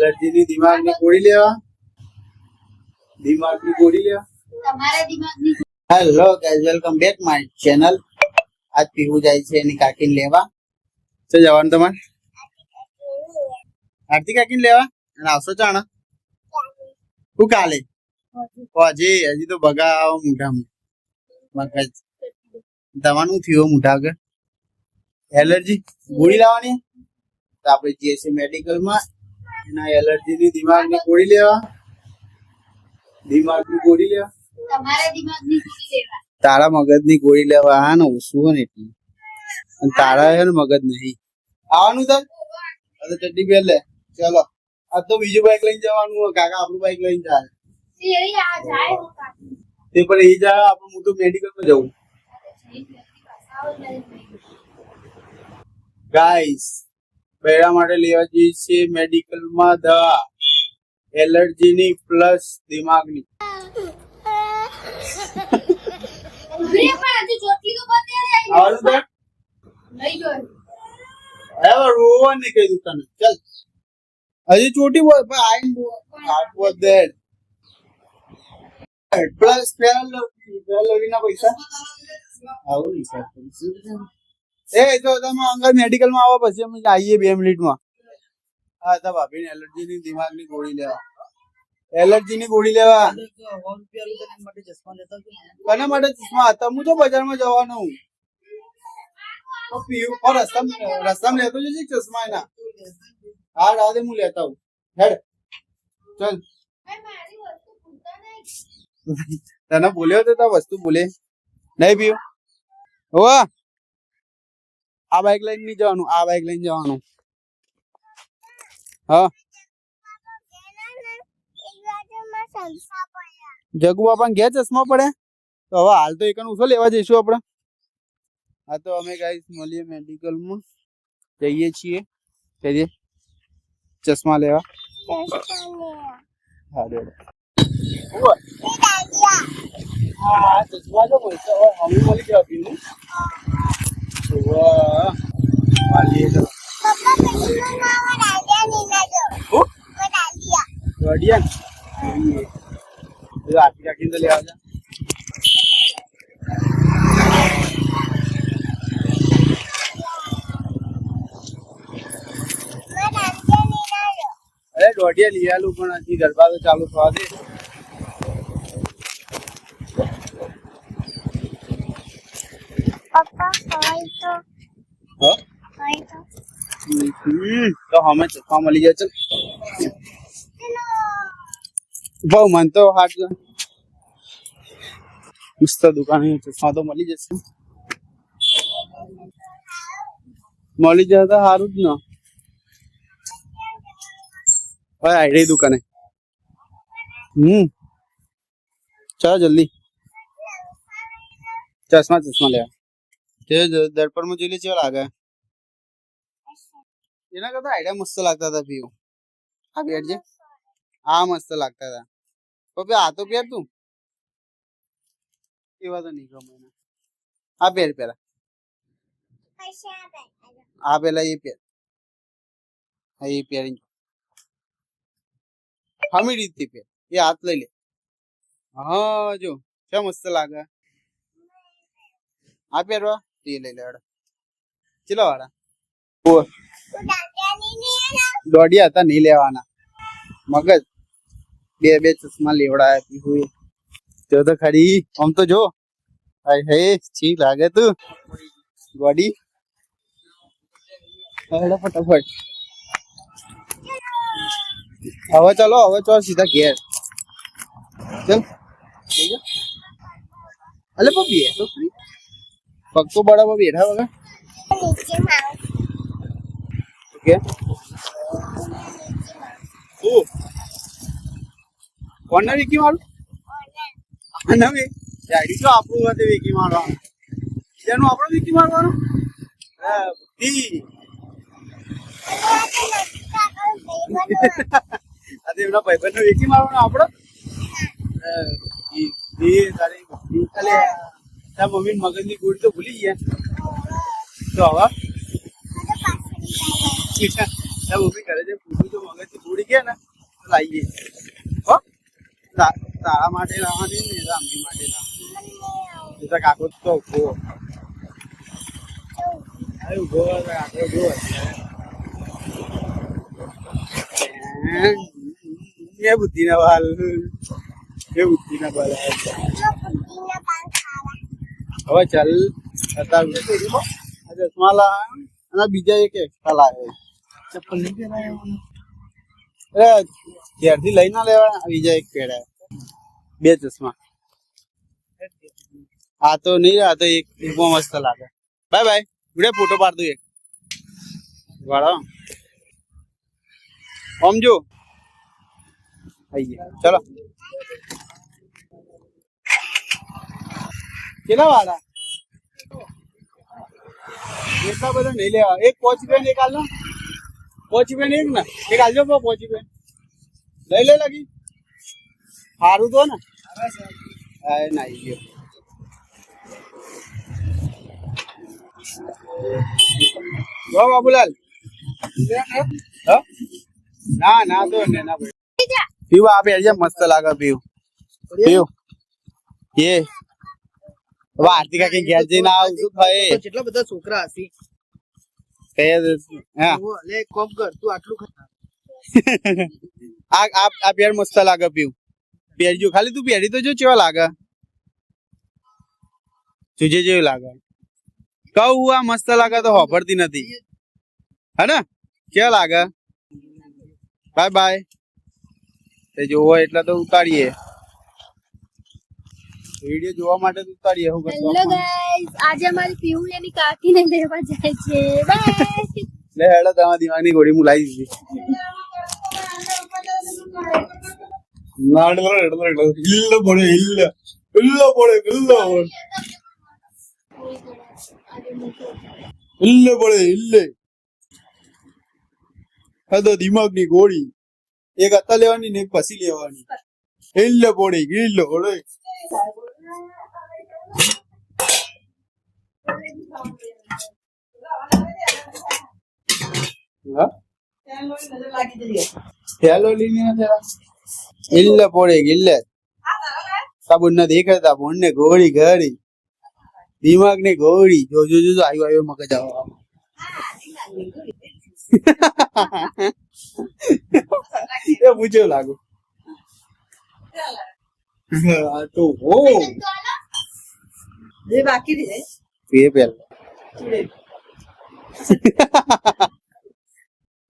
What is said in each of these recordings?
એલર્જીની દિમાગની ગોળી લેવા તમારે દિમાગની hello guys welcome back my channel. આજ પીહુ જાય છે એની કાકીને લેવા. શું જવાનું તમારે? આરતી કાકીને લેવા અને આવશો ચાણા શું કાલે હજી તો ભગા આવો મોઢામાં મગજ દવાનું થયું મોઢા આગળ એલર્જી ગોળી લાવવાની તો આપણે જઈએ છીએ મેડિકલમાં એના એલર્જીની દિમાગની ગોળી લેવા તમારે દિમાગની ગોળી લેવા તારા મગજની ગોળી લેવા. હા ને ઓછું હોય ને એટલું અને તારા છે ને મગજ નહીં આવવાનું તો ચડ્ડી પહેર લે. ચલો આ તો બીજું બાઈક લઈને જવાનું. કાકા આપણું બાઈક લઈને જાય તે પણ એ જાય આપણે હું તો મેડિકલમાં જવું. ગાઈસ બૈરા માટે લેવા જઈએ છીએ મેડિકલમાં દવા એલર્જીની પ્લસ દિમાગની. રોવાની કઈ દુકાને ચાલ હજી ચોટી પ્લસ ના પૈસા આવું એ તો તમે અંગર મેડિકલ માં આવો પછી અમે આવીએ 2 મિનિટમાં. હા તો ભાભી ને એલર્જીની દિમાગની ગોળી લેવા કોના માટે ચશ્મા હતા? હું તો બજારમાં જવાનું રસ્તામાં લેતો જશે ચશ્મા એના. હા રાધે હું લેતા હું હેડ ચલ. તને બોલ્યો તો વસ્તુ બોલે નહીં પીવું હો. આ બાઈક લઈને નહીં જવાનું, આ બાઈક લઈને જવાનું. હા જગુ બાપા ઘેર ચશ્મા પડે તો હવે હાલ તો એક ઉછો લેવા જઈશું આપણે. હા તો અમે ગાઈસ મળીએ મેડિકલમાં જઈએ છીએ ચશ્મા લેવા. ચશ્મા જો પૈસા હોય અમે મળી ગયા પીને આખી કાકીને તો લેવા જા. અરે દોઢિયા લઈ આલું પણ હજી ગરબા તો ચાલુ થવા દે. તો અમે ચશ્મા મળી જાય. ચલ ભાવ મન તો હાટ મસ્ત દુકાન ચશ્મા તો મળી જશે. મળી જાય તો સારું જ ને. હવે આઈ દુકાને. ચાલો જલ્દી ચશ્મા લેવા. તે દર્પણમાં જોઈ લે કેવા લાગે. એના કરતા આઈડિયા મસ્ત લાગતા હતા પીવું. આ પેર છે આ મસ્ત લાગતા હતા. પપ્પા આ તો પેર તું એવા તો નહીં ગમે. આ પેર પેલા આ પેલા એ પેર હા એ પેર હમી રીતથી પેર એ હાથ લઈ લે. હા જો ક્યાં મસ્ત લાગે. આ પહેરવા તે લઈ લે. ચલો વાળા દોઢિયા હતા નહીં લેવાના. મગજ બે ચશ્મા લેવડાયા પીવું તો ખરી. આમ તો જો હે છી લાગે તું બોડી. ફટાફટ હવે ચલો હવે ચો સીધા ઘેર. ચલ અલે પપ્પી તો પગ તો બરાબર બેઠા વગર ઓકે. કોને વિકી મારું ગાડી તો આપણું હતું વિકી મારવાનું. બીજાનું આપણે વિકી મારવાનું. એમના ભાઈબંધ નું વિકી મારવાનું આપડે. મમ્મી મગજની ગોળી તો ભૂલી ગયા તો હવે મમ્મી કરે છે પૂછું આવી તો મગજથી ભૂડી ગયા ને તો લાવી જઈએ હો તારા માટે લાવવાની ને રામજી માટે લાવવાની એ તો કાકો તો ઉભો ઉભો કાકો જો એ બુદ્ધિ ના બાલ એ બુદ્ધિ ના બાલ હવે ચાલ ચશ્મા લા અને બીજા એક એક્સ્ટ્રા લાવે ચપ્પલ નહીં પહેરાય ઘેરથી લઈ ના લેવા બીજા એક પહેરાય બે ચશ્મા આ તો નહીં આ તો એક મસ્ત લાગે બાય બાય વિડીયો ફોટો પાડ દઉં એક વાળો આમ જો ચલો કેટલા વાળા એટલા બધા નહીં લેવા એક પહોંચી બેન એક હાલ પહોંચી બેન એક ને એક હાલજો પહોંચી બેન લઈ લે લાગી સારું તો ને નાઈ ગયો બાબુલાલ ના ના તો ને ના પીવ આ પહેરજે મસ્ત લાગે પીવ પીવ એ આરતી કાકી ઘેર જઈને આવ શું ખાય કેટલા બધા છોકરા હશે હા લે કોમ કર તું આટલું આ પેર મસ્ત લાગે પીવ પહેરજો ખાલી તું પહેરી તો જો કેવા લાગે તુજે જેવું લાગે કહું આ મસ્ત લાગે તો હોભરતી નથી હે ને કેવા લાગે બાય બાય જોવો એટલે તો ઉતારીએ વિડિયો જોવા માટે તો ઉતારીએ હું કરતો હેલો ગાઈસ આજે અમારી પીહુ એની કાકીને લેવા જાય છે બાય લે હેડો તમારા દિમાગની ગોળી મુલાઈ દીધી નાડલો હેડલો હિલ્લ પડે હિલ્લ હિલ્લ પડે હિલ્લે હા તો દિમાગની ગોળી એક અત્તા લેવાની ને એક પછી લેવાની હિલ્લ પડે ગિલ્લ પડે હેલો લીની જરા હિલ્લ પડે ગિલ્લ સાબુન ના દેખાતા ફોન ને ગોળી ઘડી દિમાગ ને ગોળી જો જો જો આવ્યો મગજ આવો એ પૂછ્યો લાગુ તો હો જે બાકી રહે એ પેલા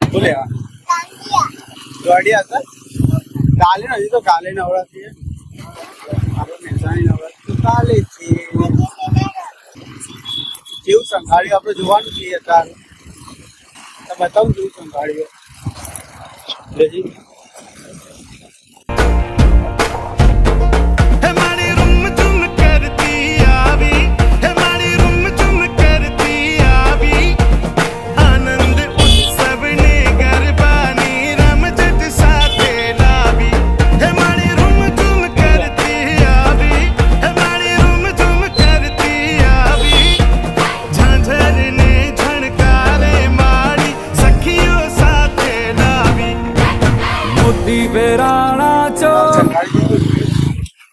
બોલે ગાડી હતા કાલે નથી તો કાલે નવરાત્રી આપણે મહેસાણી નવરાત્રી કાલે છે જેવું સંભાળ્યું આપણે જોવાનું છે અત્યારે બતાવું જેવું સંભાળ્યું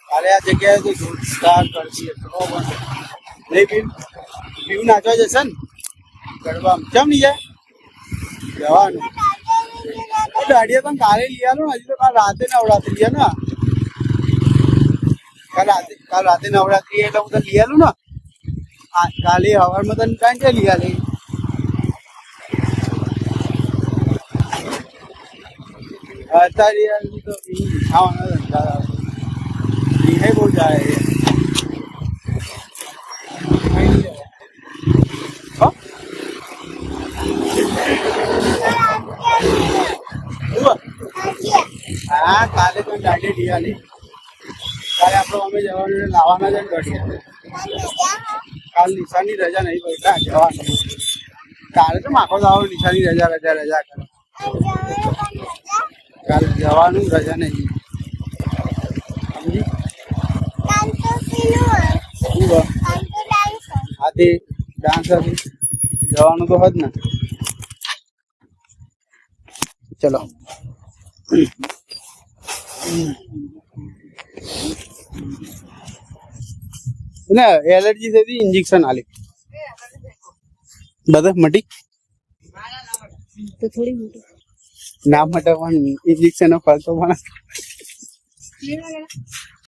કાલે આ જગ્યાએ તો જોરદાર કરતી પીવ નાચવા જશે ને ગરબા કેમ નહીં જાય જવાનું દાડિયા તમે કાલે લઈ આલો ને હજી તો કાલ રાતે નવરાત્રી છે ને કાલ રાતે નવરાત્રી એટલે હું તને લઈ આલું ને કાલે સવારમાં તને કાંઈ છે લઈ આલે અત્યારે તો ખાવાના ધંધા બહુ જાય હા કાલે તો ગાડી ડિયાલી કાલે આપણે અમે જવાનું લાવવાના જ ગાડી કાલ નિશાની રજા નહીં પડતા જવાનું કાલે તો માખો દાવો નિશાની રજા રજા રજા કરે કાલે જવાનું રજા નહીં આથી ડાન્સ જવાનું તો હજ ને ચલો ના એલર્જી થઈ ઇન્જેક્શન આલી બધા મટી તો થોડી મોટી ના મટે પણ ઇન્જેક્શન ફરતો પણ